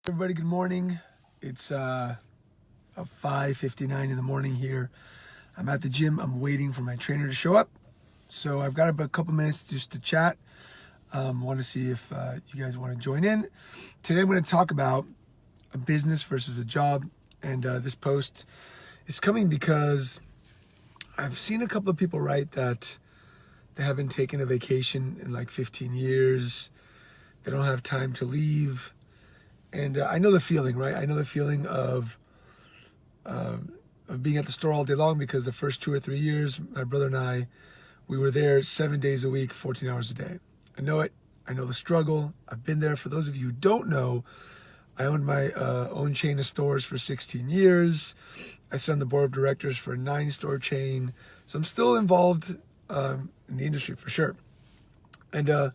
Everybody, good morning. It's 5:59 in the morning here. I'm at the gym. I'm waiting for my trainer to show up. So I've got about a couple minutes just to chat. Want to see if you guys want to join in. Today I'm going to talk about a business versus a job. And this post is coming because I've seen a couple of people write that they haven't taken a vacation in like 15 years. They don't have time to leave. And I know the feeling, right? I know the feeling of being at the store all day long, because the first 2 or 3 years, my brother and I, we were there 7 days a week, 14 hours a day. I know it. I know the struggle. I've been there. For those of you who don't know, I owned my own chain of stores for 16 years. I sit on the board of directors for a 9-store chain. So I'm still involved in the industry for sure. And I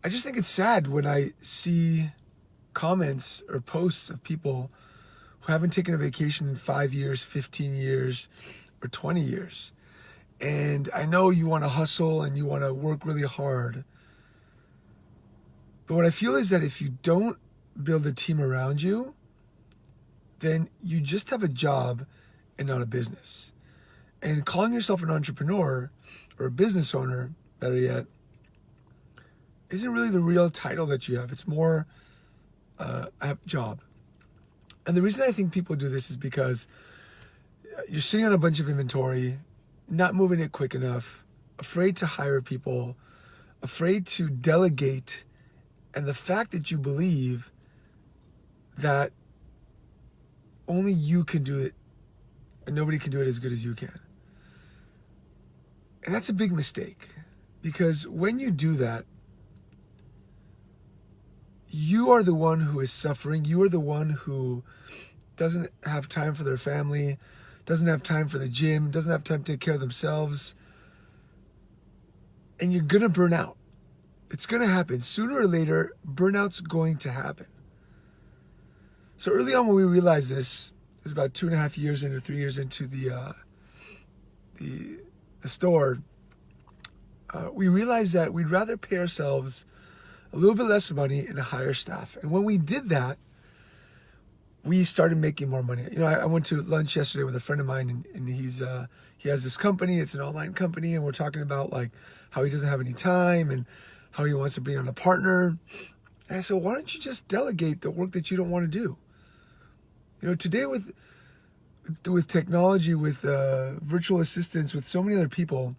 just think it's sad when I see comments or posts of people who haven't taken a vacation in 5 years, 15 years, or 20 years. And I know you want to hustle and you want to work really hard. But what I feel is that if you don't build a team around you, then you just have a job and not a business. And calling yourself an entrepreneur or a business owner, better yet, isn't really the real title that you have. It's more I have a job. And the reason I think people do this is because you're sitting on a bunch of inventory, not moving it quick enough, afraid to hire people, afraid to delegate, and the fact that you believe that only you can do it and nobody can do it as good as you can. And that's a big mistake, because when you do that, you are the one who is suffering. You are the one who doesn't have time for their family, doesn't have time for the gym, doesn't have time to take care of themselves. And you're going to burn out. It's going to happen. Sooner or later, burnout's going to happen. So early on when we realized this, it was about 2.5 years into 3 years into the store, we realized that we'd rather pay ourselves a little bit less money and a higher staff. And when we did that, we started making more money. You know, I went to lunch yesterday with a friend of mine, and he has this company. It's an online company, and we're talking about like how he doesn't have any time and how he wants to bring on a partner. And I said, why don't you just delegate the work that you don't want to do? You know, today with technology, with virtual assistants, with so many other people,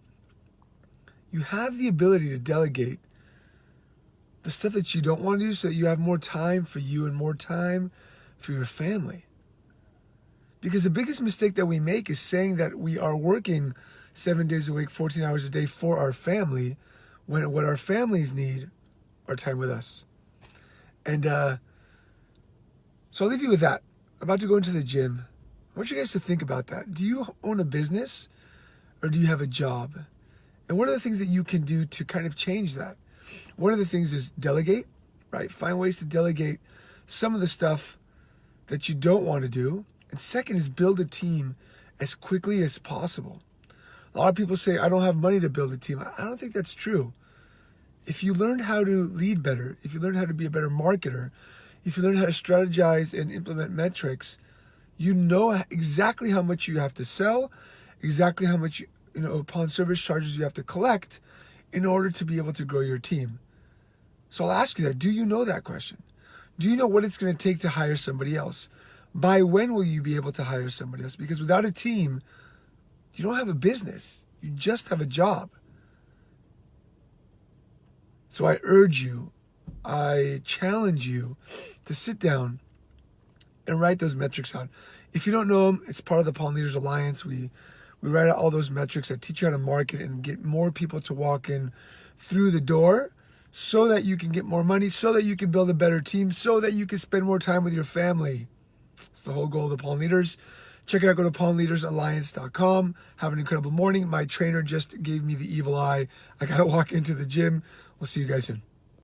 you have the ability to delegate the stuff that you don't want to do so that you have more time for you and more time for your family. Because the biggest mistake that we make is saying that we are working 7 days a week, 14 hours a day for our family, when what our families need are time with us. And so I'll leave you with that. I'm about to go into the gym. I want you guys to think about that. Do you own a business or do you have a job? And what are the things that you can do to kind of change that? One of the things is delegate, right? Find ways to delegate some of the stuff that you don't want to do. And second is build a team as quickly as possible. A lot of people say, I don't have money to build a team. I don't think that's true. If you learn how to lead better, if you learn how to be a better marketer, if you learn how to strategize and implement metrics, you know exactly how much you have to sell, exactly how much, upon service charges you have to collect in order to be able to grow your team. So I'll ask you that. Do you know that question? Do you know what it's going to take to hire somebody else? By when will you be able to hire somebody else? Because without a team, you don't have a business. You just have a job. So I urge you, I challenge you to sit down and write those metrics out. If you don't know them, it's part of the Pawn Leaders Alliance. We write out all those metrics that teach you how to market and get more people to walk in through the door so that you can get more money, so that you can build a better team, so that you can spend more time with your family. It's the whole goal of the Pawn Leaders. Check it out. Go to pawnleadersalliance.com. Have an incredible morning. My trainer just gave me the evil eye. I got to walk into the gym. We'll see you guys soon.